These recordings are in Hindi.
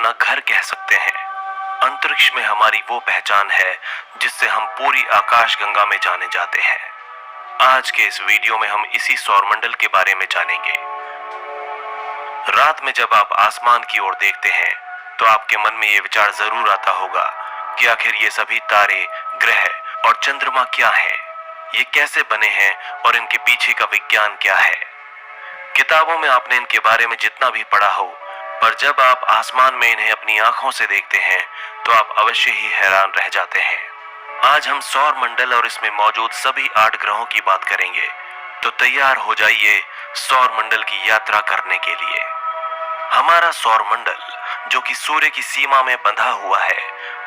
अपना घर कह सकते हैं। अंतरिक्ष में हमारी वो पहचान है जिससे हम पूरी आकाशगंगा में जाने जाते हैं। आज के इस वीडियो में हम इसी सौरमंडल के बारे में जानेंगे। रात में जब आप आसमान की ओर देखते हैं तो आपके मन में ये विचार जरूर आता होगा कि आखिर ये सभी तारे, ग्रह और चंद्रमा क्या हैं? ये कैसे बने हैं और इनके पीछे का विज्ञान क्या है? किताबों में आपने इनके बारे में जितना भी पढ़ा हो, पर जब आप आसमान में इन्हें अपनी आंखों से देखते हैं तो आप अवश्य ही हैरान रह जाते हैं। आज हम सौर मंडल और इसमें मौजूद सभी 8 ग्रहों की बात करेंगे, तो तैयार हो जाइए सौर मंडल की यात्रा करने के लिए। हमारा सौर मंडल, जो कि सूर्य की सीमा में बंधा हुआ है,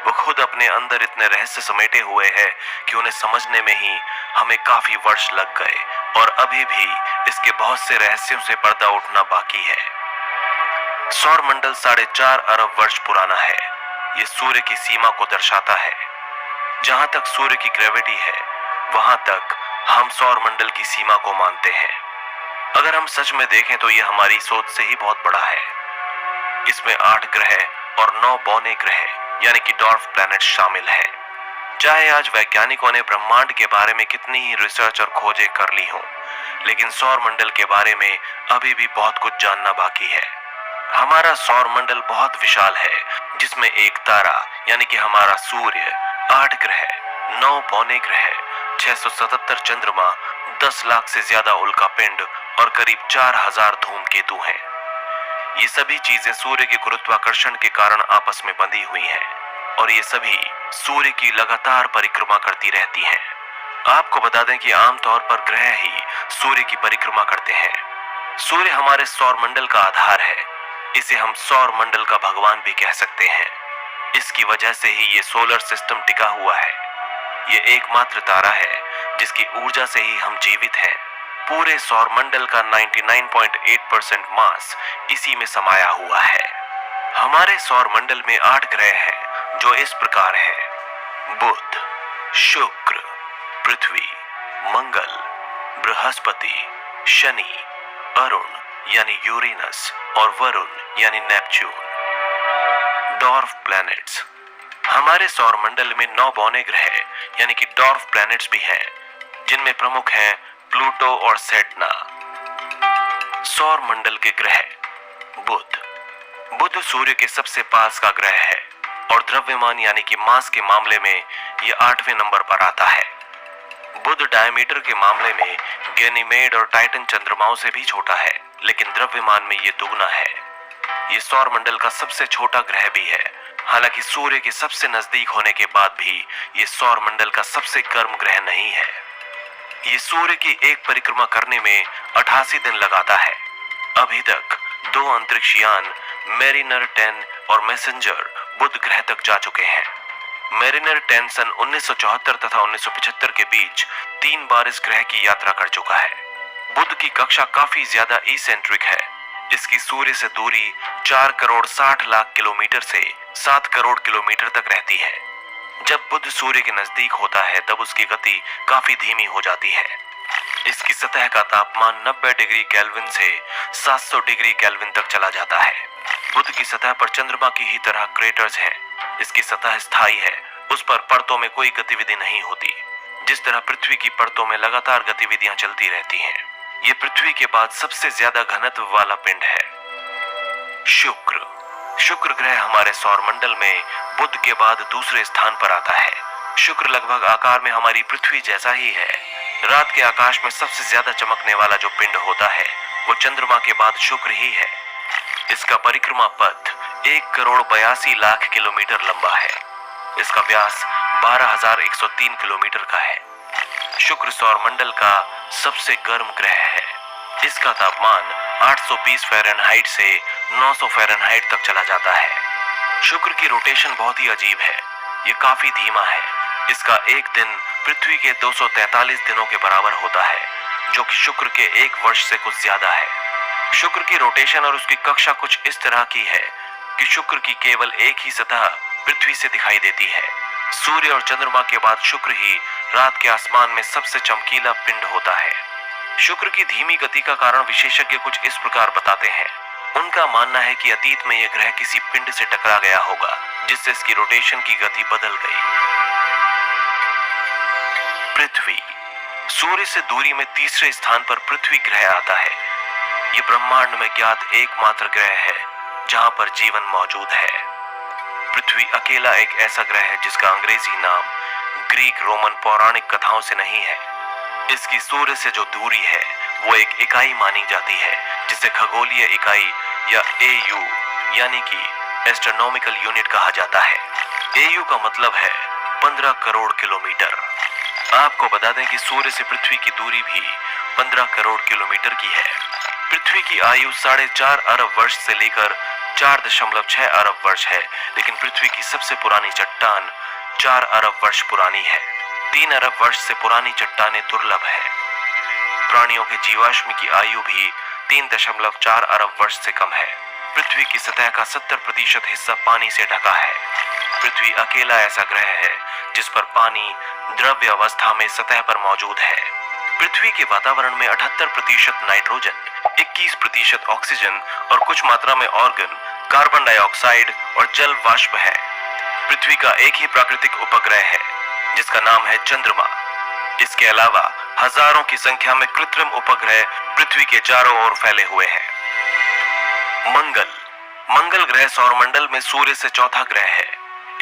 वो खुद अपने अंदर इतने रहस्य समेटे हुए है कि उन्हें समझने में ही हमें काफी वर्ष लग गए और अभी भी इसके बहुत से रहस्यों से पर्दा उठना बाकी है। सौर मंडल 4.5 अरब वर्ष पुराना है। ये सूर्य की सीमा को दर्शाता है। जहां तक सूर्य की ग्रेविटी है, वहां तक हम सौर मंडल की सीमा को मानते हैं। अगर हम सच में देखें तो यह हमारी सोच से ही बहुत बड़ा है। इसमें 8 ग्रह और 9 बौने ग्रह यानी कि डॉर्फ प्लैनेट शामिल है। चाहे आज वैज्ञानिकों ने ब्रह्मांड के बारे में कितनी ही रिसर्च और खोजें कर ली हों, लेकिन सौर मंडल के बारे में अभी भी बहुत कुछ जानना बाकी है। हमारा सौर मंडल बहुत विशाल है, जिसमें एक तारा यानी कि हमारा सूर्य, 8 ग्रह, 9 बौने ग्रह, 677 चंद्रमा, 10 लाख से ज्यादा उल्कापिंड और करीब 4000 धूमकेतु हैं। ये सभी चीजें सूर्य के गुरुत्वाकर्षण के कारण आपस में बंधी हुई हैं और ये सभी सूर्य की लगातार परिक्रमा करती रहती हैं। आपको बता दें कि आमतौर पर ग्रह ही सूर्य की परिक्रमा करते हैं। सूर्य हमारे सौर मंडल का आधार है। इसे हम सौर मंडल का भगवान भी कह सकते हैं। इसकी वजह से ही ये सोलर सिस्टम टिका हुआ है। ये एकमात्र तारा है जिसकी ऊर्जा से ही हम जीवित हैं। पूरे सौर मंडल का 99.8% मास इसी में समाया हुआ है। हमारे सौर मंडल में 8 ग्रह हैं, जो इस प्रकार है: बुध, शुक्र, पृथ्वी, मंगल, बृहस्पति, शनि, अरुण यानी यूरेनस और वरुण यानी नेपच्यून। Dwarf planets. हमारे सौर मंडल में 9 बौने ग्रह यानी कि डॉर्फ प्लैनेट्स भी हैं, जिनमें प्रमुख हैं प्लूटो और सेटना। सौर मंडल के ग्रह। बुध सूर्य के सबसे पास का ग्रह है और द्रव्यमान यानी कि मास के मामले में यह 8वें नंबर पर आता है। बुध डायमीटर के मामले में गैनीमेड और टाइटन चंद्रमाओं से भी छोटा है, लेकिन द्रव्यमान में यह दुगना है। यह सौर मंडल का सबसे छोटा ग्रह भी है। हालांकि सूर्य के सबसे नजदीक होने के बाद भी यह सौर मंडल का सबसे गर्म ग्रह नहीं है। ये सूर्य की एक परिक्रमा करने में 88 दिन लगाता है। अभी तक 2 अंतरिक्ष यान मैरिनर 10 और मैसेंजर बुध ग्रह तक जा चुके हैं। मैरिनर 10 सन 1974 तथा 1975 के बीच 3 बार इस ग्रह की यात्रा कर चुका है। बुध की कक्षा काफी ज्यादा इसेंट्रिक है। इसकी सूर्य से दूरी 4 करोड़ 60 लाख किलोमीटर से 7 करोड़ किलोमीटर तक रहती है। जब बुध सूर्य के नजदीक होता है तब उसकी गति काफी धीमी हो जाती है। इसकी सतह का तापमान 90 डिग्री केल्विन से 700 डिग्री केल्विन तक चला जाता है। बुध की सतह पर चंद्रमा की ही तरह क्रेटर्स हैं। इसकी सतह स्थायी है, उस पर परतों में कोई गतिविधि नहीं होती। जिस तरह पृथ्वी की परतों में लगातार गतिविधियां चलती रहती हैं। ये पृथ्वी के बाद सबसे ज्यादा घनत्व वाला पिंड है। शुक्र ग्रह हमारे सौर मंडल में बुध के बाद दूसरे स्थान पर आता है। शुक्र लगभग आकार में हमारी पृथ्वी जैसा ही है। रात के आकाश में सबसे ज्यादा चमकने वाला जो पिंड होता है वो चंद्रमा के बाद शुक्र ही है। इसका परिक्रमा पथ 1 करोड़ 82 लाख किलोमीटर लंबा है। इसका व्यास 12,103 किलोमीटर का है। शुक्र सौर मंडल का सबसे गर्म ग्रह है। इसका तापमान 820 फ़ारेनहाइट से 900 फ़ारेनहाइट तक चला जाता है। शुक्र की रोटेशन बहुत ही अजीब है। ये काफी धीमा है। इसका एक दिन पृथ्वी के 243 दिनों के बराबर होता है, जो कि शुक्र के 1 वर्ष से कुछ ज्यादा है। शुक्र की रोटेशन और उसकी कक्षा कुछ इस तरह की है कि शुक्र की केवल एक ही सतह पृथ्वी से दिखाई देती है। सूर्य और चंद्रमा के बाद शुक्र ही रात के आसमान में सबसे चमकीला पिंड होता है। शुक्र की धीमी गति का कारण विशेषज्ञ कुछ इस प्रकार बताते हैं। उनका मानना है कि अतीत में यह ग्रह किसी पिंड से टकरा गया होगा, जिससे इसकी रोटेशन की गति बदल गई। पृथ्वी। सूर्य से दूरी में तीसरे स्थान पर पृथ्वी ग्रह आता है। यह ब्रह्मांड में ज्ञात एकमात्र ग्रह है जहां पर जीवन मौजूद है। पृथ्वी अकेला एक ऐसा ग्रह है जिसका अंग्रेजी नाम ग्रीक रोमन पौराणिक कथाओं से नहीं है। इसकी सूर्य से जो दूरी है वो एक इकाई मानी जाती है, जिसे खगोलीय इकाई या AU यानी कि एस्ट्रोनॉमिकल यूनिट कहा जाता है। AU का मतलब है 15 करोड़ किलोमीटर। आपको बता दें कि सूर्य से पृथ्वी की दूरी भी 15 करोड़ किलोमीटर की है। पृथ्वी की आयु 4.5 अरब वर्ष से लेकर 4.6 अरब वर्ष है, लेकिन पृथ्वी की सबसे पुरानी चट्टान 4 अरब वर्ष पुरानी है। 3 अरब वर्ष से पुरानी चट्टानें दुर्लभ है। प्राणियों के जीवाश्म की आयु भी 3.4 अरब वर्ष से कम है। पृथ्वी की सतह का 70% हिस्सा पानी से ढका है। पृथ्वी अकेला ऐसा ग्रह है जिस पर पानी द्रव्य अवस्था में सतह पर मौजूद है। पृथ्वी के वातावरण में 78% नाइट्रोजन, 21% ऑक्सीजन और कुछ मात्रा में ऑर्गन, कार्बन डाइऑक्साइड और जल वाष्प है। पृथ्वी का एक ही प्राकृतिक उपग्रह है जिसका नाम है चंद्रमा। इसके अलावा हजारों की संख्या में कृत्रिम उपग्रह पृथ्वी के चारों ओर फैले हुए हैं। मंगल। मंगल ग्रह सौरमंडल में सूर्य से चौथा ग्रह है।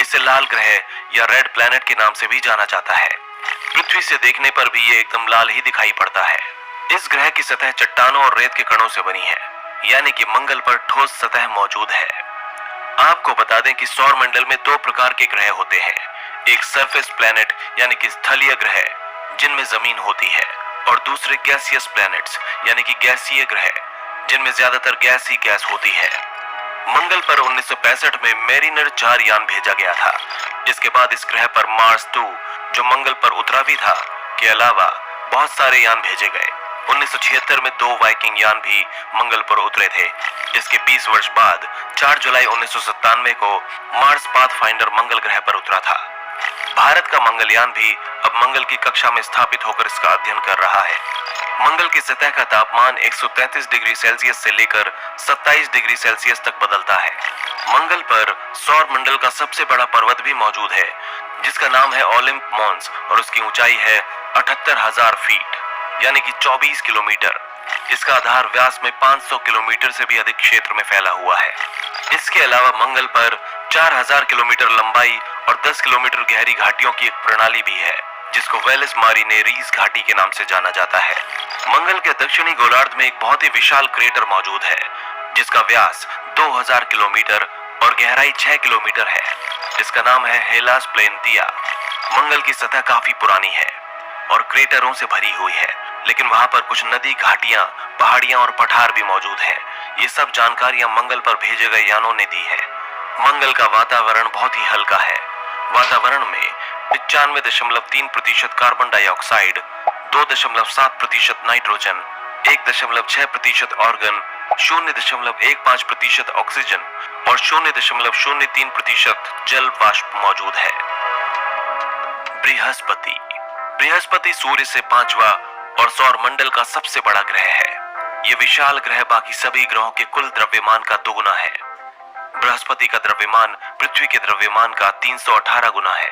इसे लाल ग्रह या रेड प्लैनेट के नाम से भी जाना जाता है। पृथ्वी से देखने पर भी ये एकदम लाल ही दिखाई पड़ता है। इस ग्रह की सतह चट्टानों और रेत के कणों से बनी है, यानी कि मंगल पर ठोस सतह मौजूद है। आपको बता दें कि सौरमंडल में 2 प्रकार के ग्रह होते हैं, एक सरफेस प्लैनेट यानी कि स्थलीय ग्रह जिनमें जमीन होती है, और दूसरे गैसियस प्लैनेट्स यानी कि गैसीय ग्रह जिनमें ज्यादातर गैस ही गैस होती है। मंगल पर 1965 में मैरिनर 4 यान भेजा गया था। इसके बाद इस ग्रह पर मार्स 2 जो मंगल पर उतरा भी था के अलावा बहुत सारे यान भेजे गए। 1976 में 2 वाइकिंग यान भी मंगल पर उतरे थे। इसके 20 वर्ष बाद 4 जुलाई 1997 को मार्स पाथफाइंडर मंगल ग्रह पर उतरा था। भारत का मंगलयान भी अब मंगल की कक्षा में स्थापित होकर इसका अध्ययन कर रहा है। मंगल की सतह का तापमान 133 डिग्री सेल्सियस से लेकर 27 डिग्री सेल्सियस तक बदलता है। मंगल पर सौर मंडल का सबसे बड़ा पर्वत भी मौजूद है जिसका नाम है ओलिम्प मॉन्स और उसकी ऊंचाई है 78,000 फीट यानी कि 24 किलोमीटर। इसका आधार व्यास में 500 किलोमीटर से भी अधिक क्षेत्र में फैला हुआ है। इसके अलावा मंगल पर 4000 किलोमीटर लंबाई और 10 किलोमीटर गहरी घाटियों की एक प्रणाली भी है जिसको वेलिस मारिनेरीज घाटी के नाम से जाना जाता है। मंगल के दक्षिणी गोलार्ध में एक बहुत ही विशाल क्रेटर मौजूद है जिसका व्यास 2000 किलोमीटर और गहराई 6 किलोमीटर है। इसका नाम है हेलास प्लेन्टिया। मंगल की सतह काफी पुरानी है और क्रेटरों से भरी हुई है, लेकिन वहां पर कुछ नदी, घाटियां, पहाड़ियां और पठार भी मौजूद हैं। ये सब जानकारियां मंगल पर भेजे गए यानों ने दी है। मंगल का वातावरण बहुत ही हल्का है। वातावरण में 95.3% carbon dioxide, 2.7% nitrogen, 1.6% organ, 0.15% oxygen और 0.03% जल वाष्प मौजूद है। बृहस्पति। बृहस्पति सूर्य से 5वां और सौरमंडल का सबसे बड़ा ग्रह है। यह विशाल ग्रह बाकी सभी ग्रहों के कुल द्रव्यमान का दोगुना है। बृहस्पति का द्रव्यमान पृथ्वी के द्रव्यमान का 318 गुना है।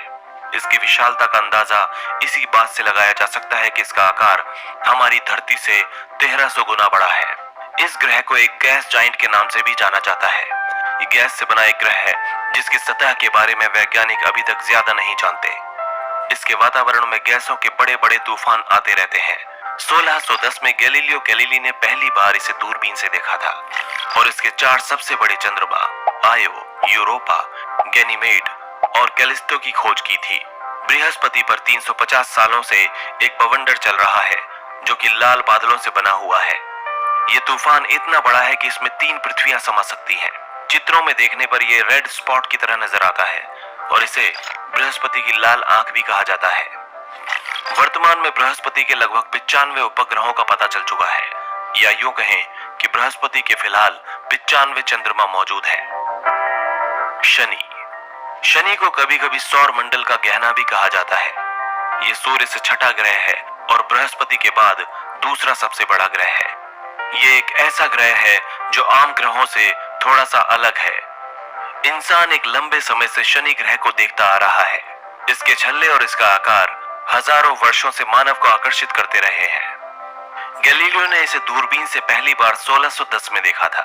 इसकी विशालता का अंदाजा इसी बात से लगाया जा सकता है कि इसका आकार हमारी धरती से 1300 गुना बड़ा है। इस ग्रह को एक गैस जाइंट के नाम से भी जाना जाता है। ये गैस से बना एक ग्रह है जिसकी सतह के बारे में वैज्ञानिक अभी तक ज्यादा नहीं जानते। इसके वातावरण में गैसों के बड़े बड़े तूफान आते रहते हैं। 1610 में गैलीलियो गैलीली ने पहली बार इसे दूरबीन से देखा था और इसके 4 सबसे बड़े चंद्रमा आयो, यूरोपा, गैनीमेड और कैलिस्टो की खोज की थी। बृहस्पति पर 350 सालों से एक बवंडर चल रहा है जो कि लाल बादलों से बना हुआ है। ये तूफान इतना बड़ा है कि इसमें 3 पृथ्वियां समा सकती हैं। चित्रों में देखने पर यह रेड स्पॉट की तरह नजर आता है और इसे बृहस्पति की लाल आंख भी कहा जाता है। वर्तमान में बृहस्पति के लगभग 95 उपग्रहों का पता चल चुका है, या यूं कहें कि बृहस्पति के फिलहाल 95 चंद्रमा मौजूद हैं। शनि। शनि को कभी कभी सौर मंडल का गहना भी कहा जाता है। यह सूर्य से छठा ग्रह है और बृहस्पति के बाद दूसरा सबसे बड़ा ग्रह है। ये एक ऐसा ग्रह है जो आम ग्रहों से थोड़ा सा अलग है। इंसान एक लंबे समय से शनि ग्रह को देखता आ रहा है। इसके छल्ले और इसका आकार हजारों वर्षों से मानव को आकर्षित करते रहे हैं। गैलीलियो ने इसे दूरबीन से पहली बार 1610 में देखा था।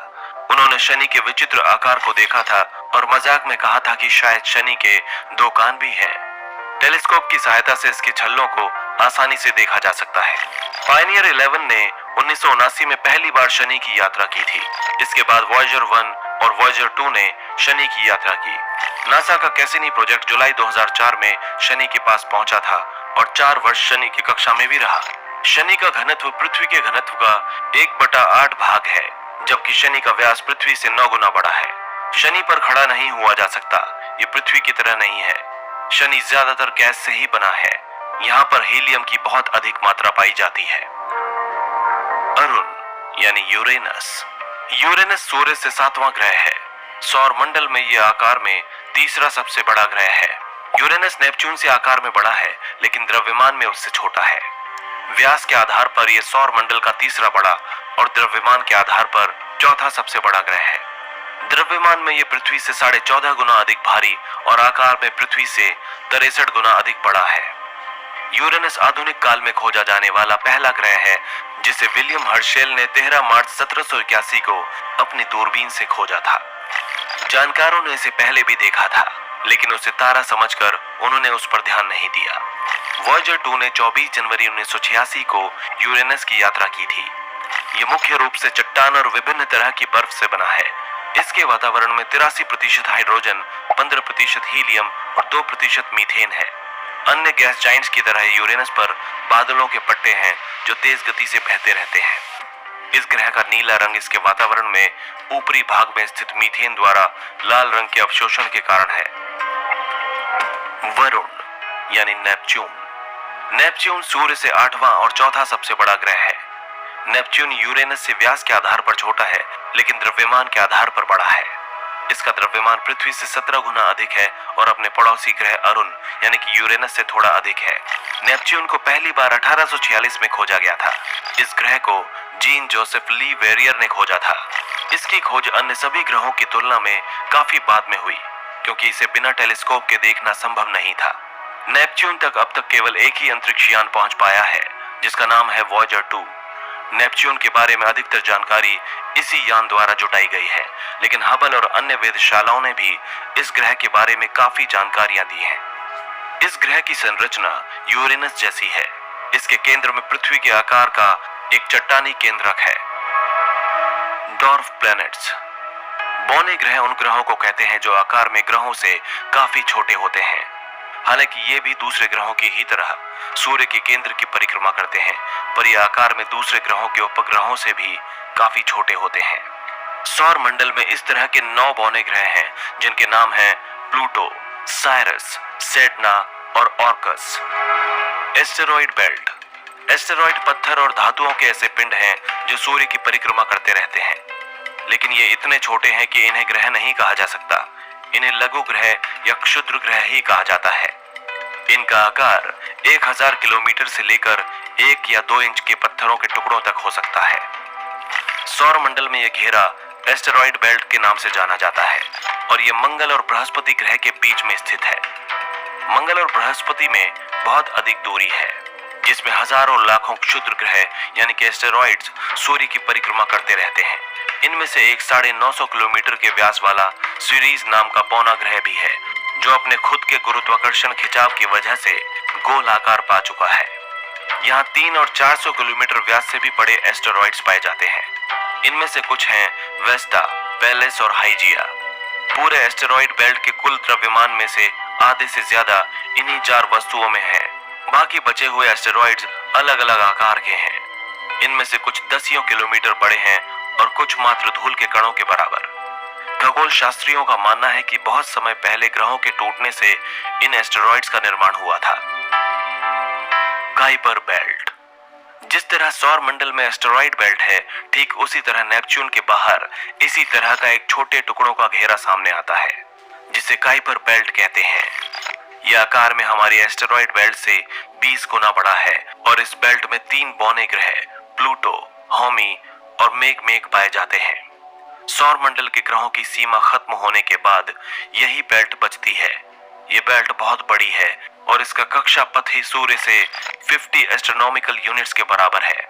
उन्होंने शनि के विचित्र आकार को देखा था और मजाक में कहा था कि शायद शनि के 2 कान भी हैं। टेलीस्कोप की सहायता से इसके छल्लों को आसानी से देखा जा सकता है। पायनियर 11 ने 1979 में पहली बार शनि की यात्रा की थी। इसके बाद वॉयेजर 1 और वॉयेजर 2 ने शनि की यात्रा की। नासा का कैसिनी प्रोजेक्ट जुलाई 2004 में शनि के पास पहुंचा था और 4 वर्ष शनि की कक्षा में भी रहा। शनि का घनत्व पृथ्वी के घनत्व का 1/8 भाग है, जबकि शनि का व्यास पृथ्वी से 9 गुना बड़ा है। शनि पर खड़ा नहीं हुआ जा सकता। ये पृथ्वी की तरह नहीं है। शनि ज्यादातर गैस से ही बना है। यहाँ पर हीलियम की बहुत अधिक मात्रा पाई जाती है। अरुण यानी यूरेनस। यूरेनस सूर्य से 7वां ग्रह है। सौर मंडल में यह आकार में तीसरा सबसे बड़ा ग्रह है। यूरेनस नेपच्यून से आकार में बड़ा है, लेकिन द्रव्यमान में उससे छोटा है। व्यास के आधार पर यह सौर मंडल का तीसरा बड़ा और द्रव्यमान के आधार पर चौथा सबसे बड़ा ग्रह है। द्रव्यमान में यह पृथ्वी से 14.5 गुना अधिक भारी और आकार में पृथ्वी से 63 गुना अधिक बड़ा है। यूरेनस आधुनिक काल में खोजा जाने वाला पहला ग्रह है, जिसे विलियम हर्शेल ने 13 मार्च 1781 को अपनी दूरबीन से खोजा था। जानकारों ने इसे पहले भी देखा था, लेकिन उसे तारा समझकर उन्होंने उस पर ध्यान नहीं दिया। वॉयेजर 2 ने 24 जनवरी 1986 को यूरेनस की यात्रा की थी। ये मुख्य रूप से चट्टान और विभिन्न तरह की बर्फ से बना है। इसके वातावरण में 83% हाइड्रोजन, 15% हीलियम और 2% मीथेन है। अन्य गैस जाइंट्स की तरह यूरेनस पर बादलों के पट्टे हैं जो तेज गति से बहते रहते हैं। इस ग्रह का नीला रंग इसके वातावरण में ऊपरी भाग में स्थित मीथेन द्वारा लाल रंग के अवशोषण के कारण है। वरुण यानी नेपच्यून। नेपच्यून सूर्य से 8वां और चौथा सबसे बड़ा ग्रह है। नेपच्यून यूरेनस से व्यास के आधार पर छोटा है, लेकिन द्रव्यमान के आधार पर बड़ा है। इसका द्रव्यमान पृथ्वी से 17 गुना अधिक है और अपने पड़ोसी ग्रह अरुण यानी कि यूरेनस से थोड़ा अधिक है। नेपच्यून को पहली बार 1846 में खोजा गया था। इस ग्रह को जीन जोसेफ ली वेरियर ने खोजा था। इसकी खोज अन्य सभी ग्रहों की तुलना में काफी बाद में हुई, क्योंकि इसे बिना टेलीस्कोप के देखना संभव नहीं था। नेपच्यून तक अब तक केवल एक ही अंतरिक्ष यान पहुंच पाया है, जिसका नाम है वॉयेजर 2। नेपच्यून के बारे में अधिकतर जानकारी इसी यान द्वारा जुटाई गई है, लेकिन हबल और अन्य वेधशालाओं ने भी इस ग्रह के बारे में काफी जानकारियां दी हैं। इस ग्रह की संरचना यूरेनस जैसी है। इसके केंद्र में पृथ्वी के आकार का एक चट्टानी केंद्रक है। Dwarf planets. बौने ग्रह उन ग्रहों को कहते हैं जो आकार में ग्रहों से काफी छोटे होते हैं। हालांकि ये भी दूसरे ग्रहों की ही तरह सूर्य के केंद्र की परिक्रमा करते हैं, पर ये आकार में दूसरे ग्रहों के उपग्रहों से भी काफी छोटे होते हैं। सौर मंडल में इस तरह के 9 बौने ग्रह हैं, जिनके नाम हैं प्लूटो, साइरस, सेडना और ऑर्कस। Asteroid belt. एस्टेरॉइड पत्थर और धातुओं के ऐसे पिंड हैं जो सूर्य की परिक्रमा करते रहते हैं, लेकिन ये इतने छोटे हैं कि इन्हें ग्रह नहीं कहा जा सकता। इन्हें लघु ग्रह या क्षुद्र ग्रह ही कहा जाता है। इनका आकार 1000 किलोमीटर से लेकर 1 या 2 इंच के पत्थरों के टुकड़ों तक हो सकता है। सौर मंडल में यह घेरा एस्टेरॉइड बेल्ट के नाम से जाना जाता है और यह मंगल और बृहस्पति ग्रह के बीच में स्थित है। मंगल और बृहस्पति में बहुत अधिक दूरी है, जिसमें हजारों लाखों क्षुद्र ग्रह यानी कि एस्टेरॉइड्स सूर्य की परिक्रमा करते रहते हैं। इनमें से एक 950 किलोमीटर के व्यास वाला सीरीज नाम का बौना ग्रह भी है, जो अपने खुद के गुरुत्वाकर्षण खिंचाव की वजह से गोल आकार पा चुका है। यहाँ 300 और 400 किलोमीटर व्यास से भी बड़े एस्टेरॉइड्स पाए जाते हैं। इनमें से कुछ हैं वेस्टा, पेलेस और हाइजिया। पूरे एस्टेरॉइड बेल्ट के कुल द्रव्यमान में से आधे से ज्यादा इन्हीं 4 वस्तुओं में है। बाकी बचे हुए एस्टेरॉइड्स अलग अलग आकार के हैं। इनमें से कुछ दसियों किलोमीटर बड़े हैं और कुछ मात्र धूल के कणों के बराबर। खगोल शास्त्रियों का मानना है कि बहुत समय पहले ग्रहों के टूटने से इन एस्टेरॉइड्स का निर्माण हुआ था। Kuiper belt. जिस तरह सौर मंडल में एस्टेरॉइड बेल्ट है, ठीक उसी तरह नेपच्यून के बाहर इसी तरह का एक छोटे टुकड़ों का घेरा सामने आता है, जिसे काइपर बेल्ट कहते हैं। यह आकार में हमारी एस्टेरॉइड बेल्ट से 20 गुना बड़ा है और इस बेल्ट में 3 बौने ग्रह प्लूटो, होमी और मेघ मेघ पाए जाते हैं। सौर मंडल के ग्रहों की सीमा खत्म होने के बाद यही बेल्ट बचती है। ये बेल्ट बहुत बड़ी है और इसका कक्षा पथ ही सूर्य से 50 एस्ट्रोनॉमिकल यूनिट्स के बराबर है।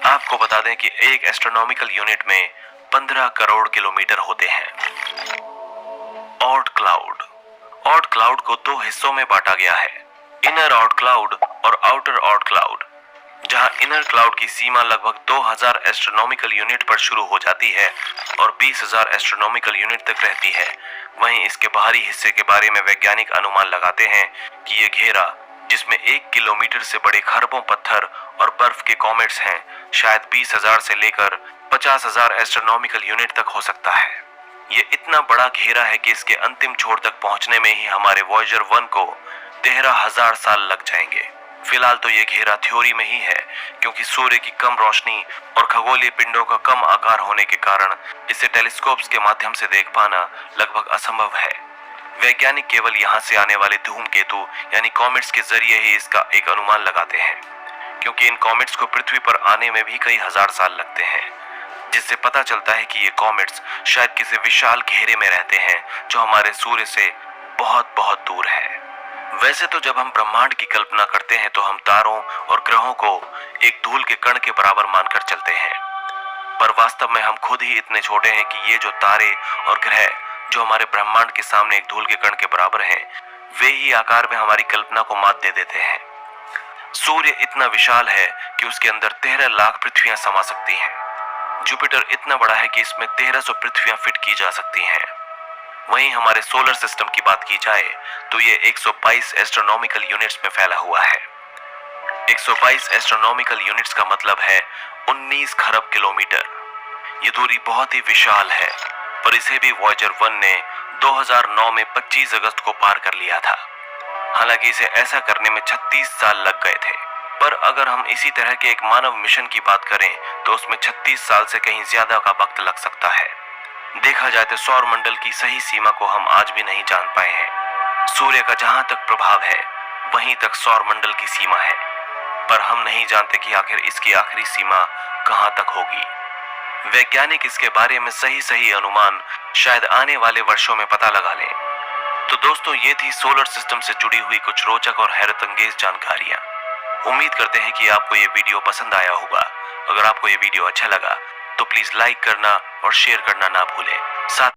आपको बता दें कि एक एस्ट्रोनॉमिकल यूनिट में 15 करोड़ किलोमीटर होते हैं। Art cloud. ऑर्ट क्लाउड को दो हिस्सों में बांटा गया है, इनर ऑर्ट क्लाउड और आउटर ऑर्ट क्लाउड। जहां इनर क्लाउड की सीमा लगभग 2000 एस्ट्रोनॉमिकल यूनिट पर शुरू हो जाती है और 20,000 एस्ट्रोनॉमिकल यूनिट तक रहती है, वहीं इसके बाहरी हिस्से के बारे में वैज्ञानिक अनुमान लगाते हैं कि यह घेरा, जिसमें 1 किलोमीटर से बड़े खरबों पत्थर और बर्फ के कॉमेट्स हैं, शायद 20,000 से लेकर 50,000 एस्ट्रोनॉमिकल यूनिट तक हो सकता है। ये इतना बड़ा घेरा है कि इसके अंतिम छोर तक पहुंचने में ही हमारे वॉयेजर 1 को 13,000 साल लग जाएंगे। फिलहाल तो ये घेरा थ्योरी में ही है, क्योंकि सूर्य की कम रोशनी और खगोलीय पिंडों का कम आकार होने के कारण इसे टेलीस्कोप्स के माध्यम से देख पाना लगभग असंभव है। वैज्ञानिक केवल यहाँ से आने वाले धूमकेतु यानी कॉमेट्स के जरिए ही इसका एक अनुमान लगाते हैं, क्योंकि इन कॉमेट्स को पृथ्वी पर आने में भी कई हजार साल लगते हैं, जिससे पता चलता है कि ये कॉमेट्स शायद किसी विशाल घेरे में रहते हैं जो हमारे सूर्य से बहुत बहुत दूर है। वैसे तो जब हम ब्रह्मांड की कल्पना करते हैं तो हम तारों और ग्रहों को एक धूल के कण के बराबर मानकर चलते हैं, पर वास्तव में हम खुद ही इतने छोटे हैं कि ये जो तारे और ग्रह जो हमारे ब्रह्मांड के सामने एक धूल के कण के बराबर हैं, वे ही आकार में हमारी कल्पना को मात दे देते हैं। सूर्य इतना विशाल है कि उसके अंदर 13 लाख पृथ्वियां समा सकती हैं। जुपिटर इतना बड़ा है कि इसमें 1300 पृथ्वियां फिट की जा सकती हैं। वहीं हमारे सोलर सिस्टम की बात की जाए तो ये 122 एस्ट्रोनॉमिकल यूनिट्स में फैला हुआ है। 122 एस्ट्रोनॉमिकल यूनिट्स का मतलब है 19 खरब किलोमीटर। ये दूरी बहुत ही विशाल है, पर इसे भी वॉयेजर 1 ने 2009 में 25 अगस्त को पार कर लिया था। हालांकि इसे ऐसा करने में 36 साल लग गए थे, पर अगर हम इसी तरह के एक मानव मिशन की बात करें तो उसमें 36 साल से कहीं ज्यादा का वक्त लग सकता है। देखा जाए तो सौर मंडल की सही सीमा को हम आज भी नहीं जान पाए हैं। सूर्य का जहां तक प्रभाव है वहीं तक सौर मंडल की सीमा है, पर हम नहीं जानते कि आखिर इसकी आखिरी सीमा कहां तक होगी। वैज्ञानिक इसके बारे में सही अनुमान शायद आने वाले वर्षों में पता लगा लें। तो दोस्तों, ये थी सोलर सिस्टम से जुड़ी हुई कुछ रोचक और हैरत अंगेज जानकारियां। उम्मीद करते हैं कि आपको ये वीडियो पसंद आया होगा। अगर आपको ये वीडियो अच्छा लगा तो प्लीज लाइक करना और शेयर करना ना भूलें। साथ